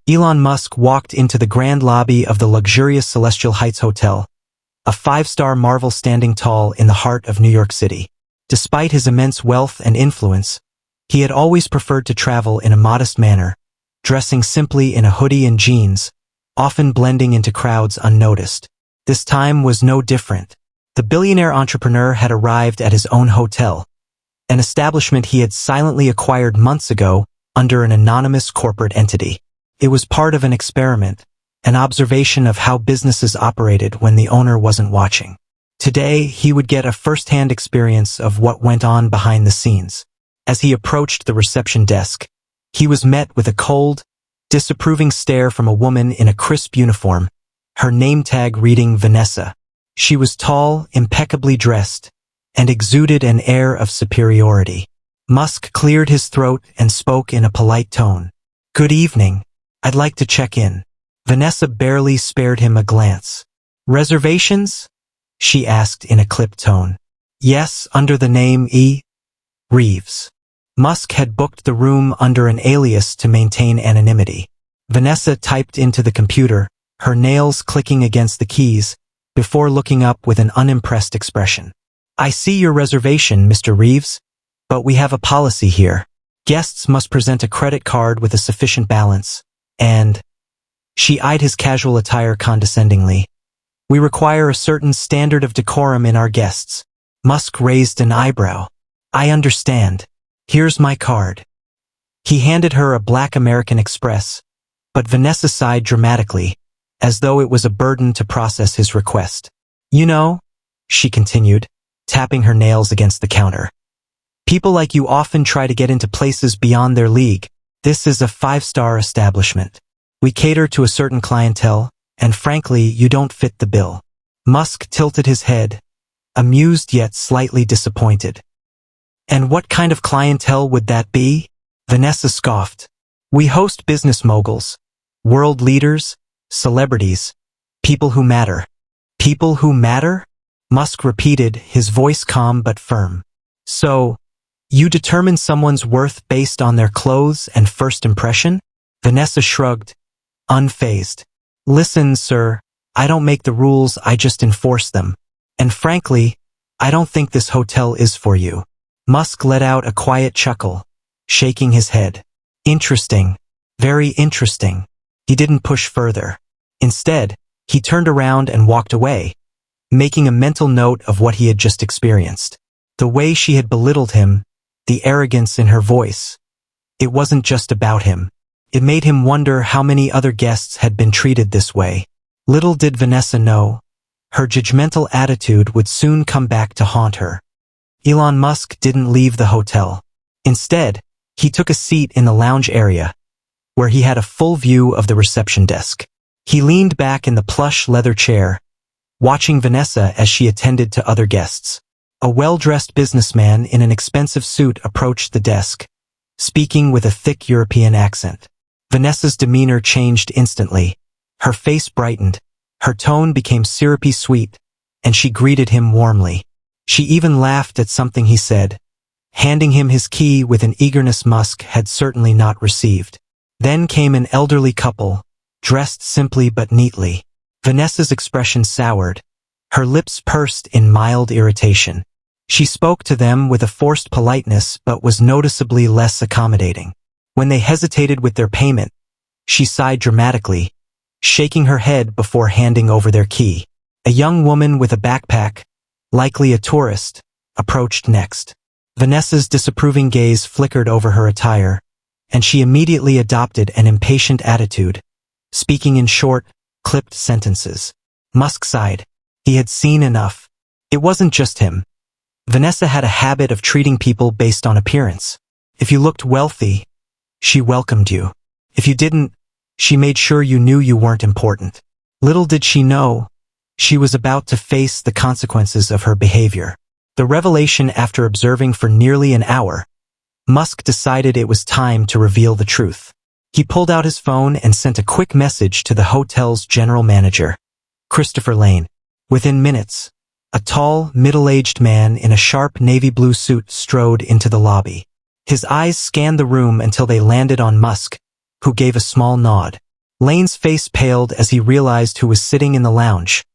Elon Musk walked into the grand lobby of the luxurious Celestial Heights Hotel, a five-star marvel standing tall in the heart of New York City. Despite his immense wealth and influence, he had always preferred to travel in a modest manner, dressing simply in a hoodie and jeans, often blending into crowds unnoticed. This time was no different. The billionaire entrepreneur had arrived at his own hotel, an establishment he had silently acquired months ago under an anonymous corporate entity. It was part of an experiment, an observation of how businesses operated when the owner wasn't watching. Today, he would get a first-hand experience of what went on behind the scenes. As he approached the reception desk, he was met with a cold, disapproving stare from a woman in a crisp uniform, her name tag reading Vanessa. She was tall, impeccably dressed, and exuded an air of superiority. Musk cleared his throat and spoke in a polite tone. "Good evening. I'd like to check in." Vanessa barely spared him a glance. "Reservations?" she asked in a clipped tone. "Yes, under the name E. Reeves." Musk had booked the room under an alias to maintain anonymity. Vanessa typed into the computer, her nails clicking against the keys, before looking up with an unimpressed expression. "I see your reservation, Mr. Reeves, but we have a policy here. Guests must present a credit card with a sufficient balance, and..." She eyed his casual attire condescendingly. "We require a certain standard of decorum in our guests." Musk raised an eyebrow. "I understand. Here's my card." He handed her a black American Express, but Vanessa sighed dramatically, as though it was a burden to process his request. "You know," she continued, tapping her nails against the counter, "people like you often try to get into places beyond their league. This is a five-star establishment. We cater to a certain clientele, and frankly, you don't fit the bill." Musk tilted his head, amused yet slightly disappointed. "And what kind of clientele would that be?" Vanessa scoffed. "We host business moguls, world leaders, celebrities, people who matter." "People who matter?" Musk repeated, his voice calm but firm. "So, you determine someone's worth based on their clothes and first impression?" Vanessa shrugged, unfazed. "Listen, sir, I don't make the rules, I just enforce them. And frankly, I don't think this hotel is for you." Musk let out a quiet chuckle, shaking his head. "Interesting. Very interesting." He didn't push further. Instead, he turned around and walked away, making a mental note of what he had just experienced. The way she had belittled him, the arrogance in her voice. It wasn't just about him. It made him wonder how many other guests had been treated this way. Little did Vanessa know, her judgmental attitude would soon come back to haunt her. Elon Musk didn't leave the hotel. Instead, he took a seat in the lounge area, where he had a full view of the reception desk. He leaned back in the plush leather chair, watching Vanessa as she attended to other guests. A well-dressed businessman in an expensive suit approached the desk, speaking with a thick European accent. Vanessa's demeanor changed instantly. Her face brightened, her tone became syrupy sweet, and she greeted him warmly. She even laughed at something he said, handing him his key with an eagerness Musk had certainly not received. Then came an elderly couple, dressed simply but neatly. Vanessa's expression soured, her lips pursed in mild irritation. She spoke to them with a forced politeness but was noticeably less accommodating. When they hesitated with their payment, she sighed dramatically, shaking her head before handing over their key. A young woman with a backpack, likely a tourist, approached next. Vanessa's disapproving gaze flickered over her attire, and she immediately adopted an impatient attitude, speaking in short, clipped sentences. Musk sighed. He had seen enough. It wasn't just him. Vanessa had a habit of treating people based on appearance. If you looked wealthy, she welcomed you. If you didn't, she made sure you knew you weren't important. Little did she know, she was about to face the consequences of her behavior. The revelation after observing for nearly an hour, Musk decided it was time to reveal the truth. He pulled out his phone and sent a quick message to the hotel's general manager, Christopher Lane. Within minutes, a tall, middle-aged man in a sharp navy blue suit strode into the lobby. His eyes scanned the room until they landed on Musk, who gave a small nod. Lane's face paled as he realized who was sitting in the lounge.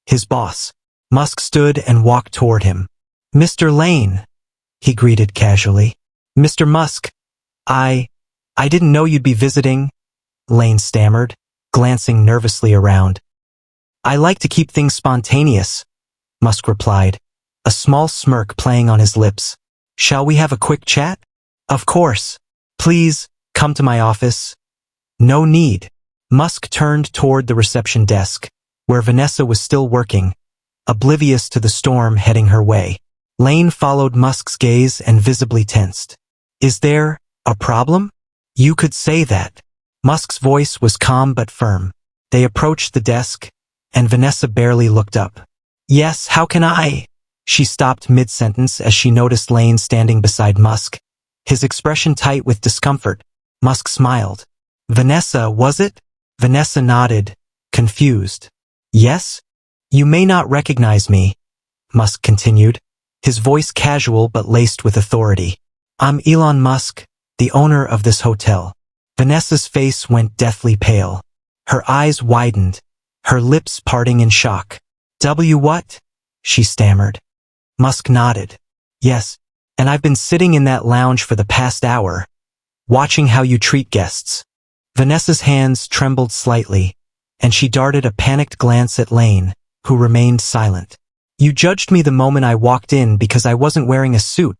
His boss. Musk stood and walked toward him. "Mr. Lane," he greeted casually. "Mr. Musk, I didn't know you'd be visiting," Lane stammered, glancing nervously around. "I like to keep things spontaneous," Musk replied, a small smirk playing on his lips. "Shall we have a quick chat?" "Of course. Please, come to my office." "No need." Musk turned toward the reception desk, where Vanessa was still working, oblivious to the storm heading her way. Lane followed Musk's gaze and visibly tensed. "Is there a problem?" "You could say that." Musk's voice was calm but firm. They approached the desk, and Vanessa barely looked up. "Yes, how can I?" She stopped mid-sentence as she noticed Lane standing beside Musk, his expression tight with discomfort. Musk smiled. "Vanessa, was it?" Vanessa nodded, confused. "Yes? You may not recognize me," Musk continued, his voice casual but laced with authority. "I'm Elon Musk, the owner of this hotel." Vanessa's face went deathly pale. Her eyes widened, her lips parting in shock. What?" she stammered. Musk nodded. "Yes, and I've been sitting in that lounge for the past hour, watching how you treat guests." Vanessa's hands trembled slightly, and she darted a panicked glance at Lane, who remained silent. "You judged me the moment I walked in because I wasn't wearing a suit,"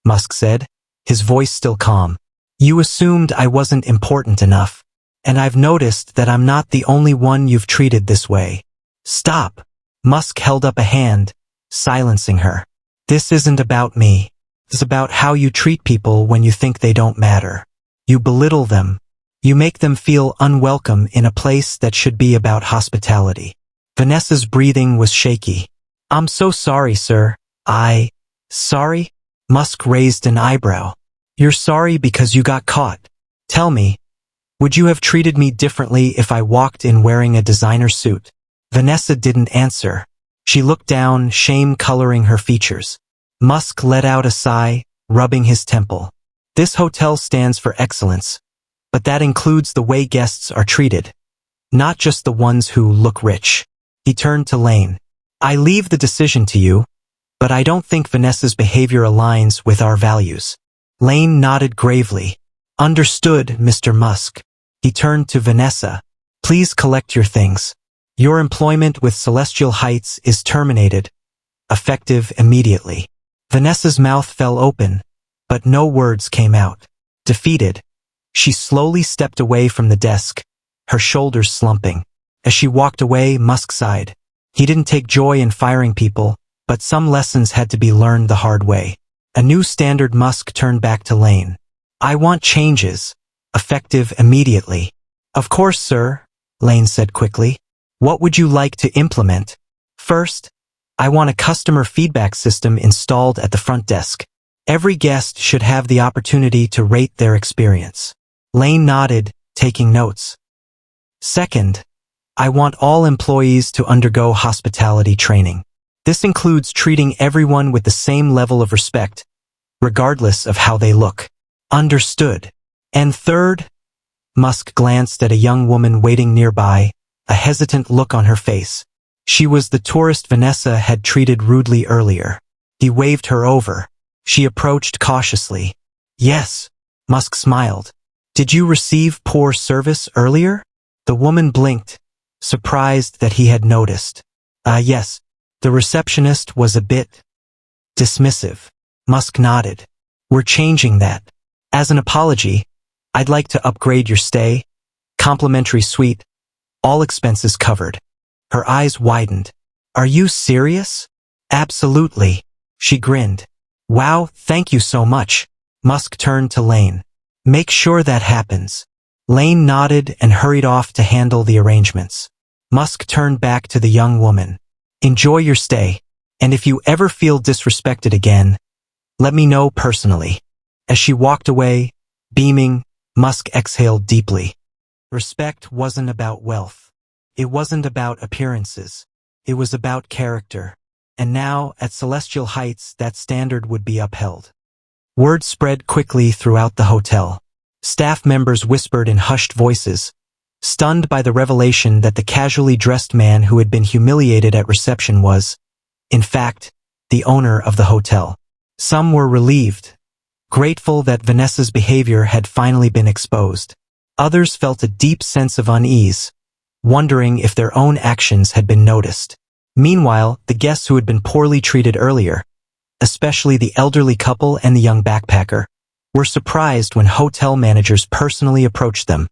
Musk said, his voice still calm. "You assumed I wasn't important enough, and I've noticed that I'm not the only one you've treated this way." "Stop." Musk held up a hand, silencing her. "This isn't about me. It's about how you treat people when you think they don't matter. You belittle them. You make them feel unwelcome in a place that should be about hospitality." Vanessa's breathing was shaky. "I'm so sorry, sir." Sorry?" Musk raised an eyebrow. "You're sorry because you got caught. Tell me, would you have treated me differently if I walked in wearing a designer suit?" Vanessa didn't answer. She looked down, shame coloring her features. Musk let out a sigh, rubbing his temple. "This hotel stands for excellence, but that includes the way guests are treated, not just the ones who look rich." He turned to Lane. "I leave the decision to you, but I don't think Vanessa's behavior aligns with our values." Lane nodded gravely. "Understood, Mr. Musk." He turned to Vanessa. "Please collect your things. Your employment with Celestial Heights is terminated, effective immediately." Vanessa's mouth fell open, but no words came out. Defeated, she slowly stepped away from the desk, her shoulders slumping. As she walked away, Musk sighed. He didn't take joy in firing people, but some lessons had to be learned the hard way. A new standard. Musk turned back to Lane. "I want changes, effective immediately." "Of course, sir," Lane said quickly. "What would you like to implement?" "First, I want a customer feedback system installed at the front desk. Every guest should have the opportunity to rate their experience." Lane nodded, taking notes. "Second, I want all employees to undergo hospitality training. This includes treating everyone with the same level of respect, regardless of how they look." "Understood." "And third," Musk glanced at a young woman waiting nearby, a hesitant look on her face. She was the tourist Vanessa had treated rudely earlier. He waved her over. She approached cautiously. "Yes." Musk smiled. "Did you receive poor service earlier?" The woman blinked, surprised that he had noticed. Yes. The receptionist was a bit dismissive." Musk nodded. "We're changing that. As an apology, I'd like to upgrade your stay. Complimentary suite, all expenses covered." Her eyes widened. "Are you serious?" "Absolutely." She grinned. "Wow, thank you so much." Musk turned to Lane. "Make sure that happens." Lane nodded and hurried off to handle the arrangements. Musk turned back to the young woman. "Enjoy your stay, and if you ever feel disrespected again, let me know personally." As she walked away, beaming, Musk exhaled deeply. Respect wasn't about wealth. It wasn't about appearances. It was about character. And now, at Celestial Heights, that standard would be upheld. Word spread quickly throughout the hotel. Staff members whispered in hushed voices, stunned by the revelation that the casually dressed man who had been humiliated at reception was, in fact, the owner of the hotel. Some were relieved, grateful that Vanessa's behavior had finally been exposed. Others felt a deep sense of unease, wondering if their own actions had been noticed. Meanwhile, the guests who had been poorly treated earlier, especially the elderly couple and the young backpacker, were surprised when hotel managers personally approached them,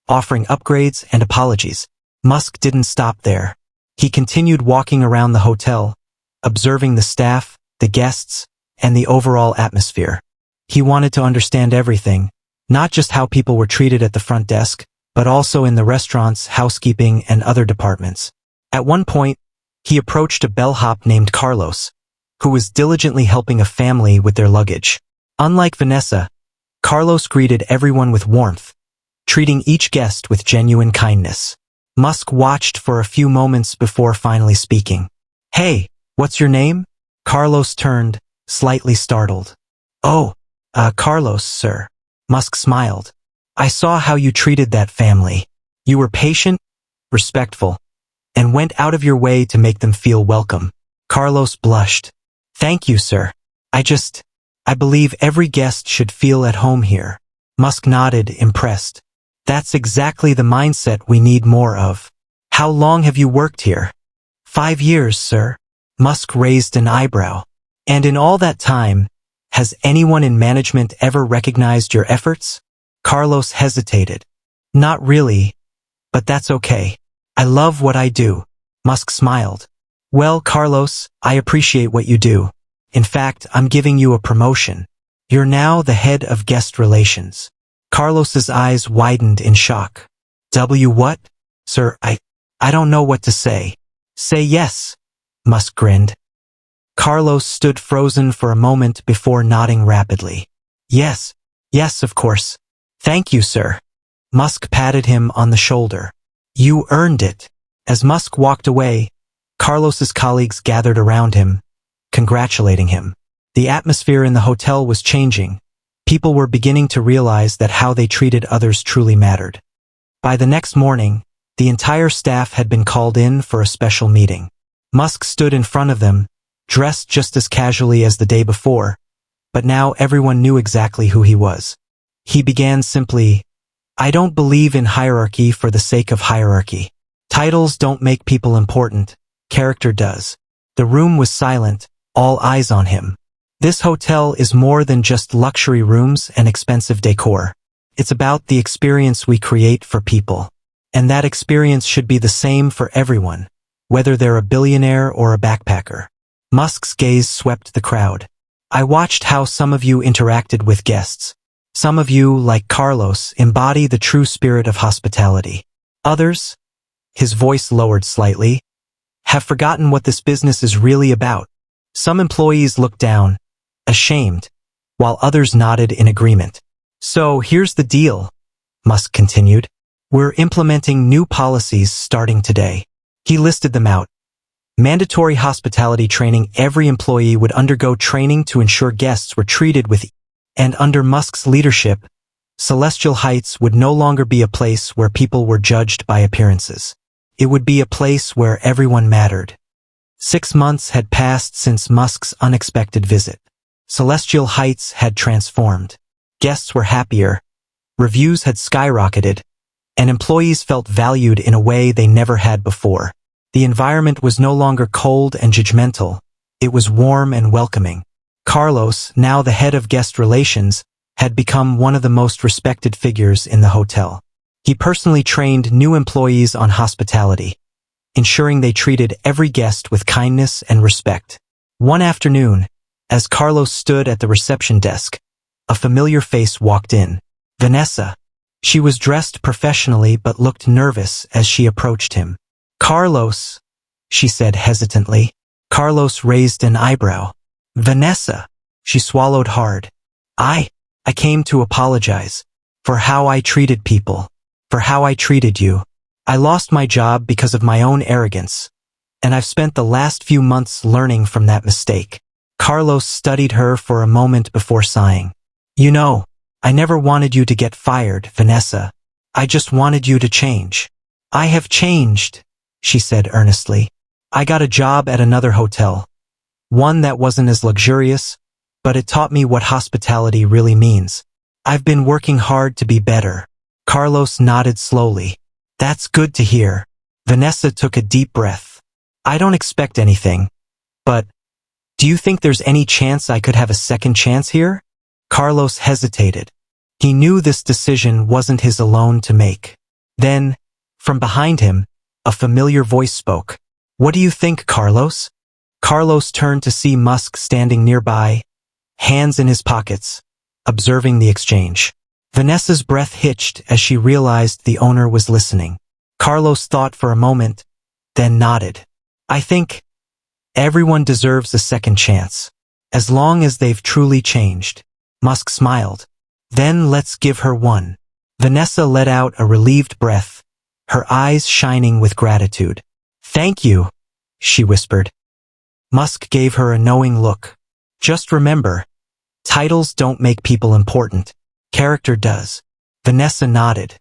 offering upgrades and apologies. Musk didn't stop there. He continued walking around the hotel, observing the staff, the guests, and the overall atmosphere. He wanted to understand everything, not just how people were treated at the front desk, but also in the restaurants, housekeeping, and other departments. At one point, he approached a bellhop named Carlos, who was diligently helping a family with their luggage. Unlike Vanessa, Carlos greeted everyone with warmth, treating each guest with genuine kindness. Musk watched for a few moments before finally speaking. "Hey, what's your name?" Carlos turned, slightly startled. "Oh, Carlos, sir." Musk smiled. "I saw how you treated that family. You were patient, respectful, and went out of your way to make them feel welcome." Carlos blushed. "Thank you, sir. I believe every guest should feel at home here." Musk nodded, impressed. "That's exactly the mindset we need more of." "How long have you worked here?" 5 years, sir." Musk raised an eyebrow. "And in all that time, has anyone in management ever recognized your efforts?" Carlos hesitated. "Not really, but that's okay. I love what I do." Musk smiled. "Well, Carlos, I appreciate what you do. In fact, I'm giving you a promotion. You're now the head of guest relations." Carlos's eyes widened in shock. What? "Sir, I don't know what to say." "Say yes," Musk grinned. Carlos stood frozen for a moment before nodding rapidly. Yes, of course. "Thank you, sir." Musk patted him on the shoulder. "You earned it." As Musk walked away, Carlos's colleagues gathered around him, congratulating him. The atmosphere in the hotel was changing. People were beginning to realize that how they treated others truly mattered. By the next morning, the entire staff had been called in for a special meeting. Musk stood in front of them, dressed just as casually as the day before, but now everyone knew exactly who he was. He began simply, "I don't believe in hierarchy for the sake of hierarchy. Titles don't make people important, character does." The room was silent, all eyes on him. This hotel is more than just luxury rooms and expensive decor. It's about the experience we create for people. And that experience should be the same for everyone, whether they're a billionaire or a backpacker. Musk's gaze swept the crowd. "I watched how some of you interacted with guests. Some of you, like Carlos, embody the true spirit of hospitality. Others," his voice lowered slightly, "have forgotten what this business is really about." Some employees looked down, ashamed, while others nodded in agreement. "So here's the deal," Musk continued. "We're implementing new policies starting today." He listed them out. Mandatory hospitality training. Every employee would undergo training to ensure guests were treated with ease. And under Musk's leadership, Celestial Heights would no longer be a place where people were judged by appearances. It would be a place where everyone mattered. 6 months had passed since Musk's unexpected visit. Celestial Heights had transformed. Guests were happier, reviews had skyrocketed, and employees felt valued in a way they never had before. The environment was no longer cold and judgmental, it was warm and welcoming. Carlos, now the head of guest relations, had become one of the most respected figures in the hotel. He personally trained new employees on hospitality, ensuring they treated every guest with kindness and respect. One afternoon, as Carlos stood at the reception desk, a familiar face walked in. Vanessa. She was dressed professionally but looked nervous as she approached him. "Carlos," she said hesitantly. Carlos raised an eyebrow. "Vanessa." She swallowed hard. I came to apologize for how I treated people, for how I treated you. I lost my job because of my own arrogance, and I've spent the last few months learning from that mistake." Carlos studied her for a moment before sighing. "You know, I never wanted you to get fired, Vanessa. I just wanted you to change. I have changed, she said earnestly. I got a job at another hotel. One that wasn't as luxurious, but it taught me what hospitality really means. I've been working hard to be better. Carlos nodded slowly. That's good to hear. Vanessa took a deep breath. I don't expect anything, but do you think there's any chance I could have a second chance here? Carlos hesitated. He knew this decision wasn't his alone to make. Then, from behind him, a familiar voice spoke. What do you think, Carlos? Carlos turned to see Musk standing nearby, hands in his pockets, observing the exchange. Vanessa's breath hitched as she realized the owner was listening. Carlos thought for a moment, then nodded. I think everyone deserves a second chance, as long as they've truly changed. Musk smiled. Then let's give her one. Vanessa let out a relieved breath, her eyes shining with gratitude. Thank you, she whispered. Musk gave her a knowing look. Just remember, titles don't make people important. Character does. Vanessa nodded.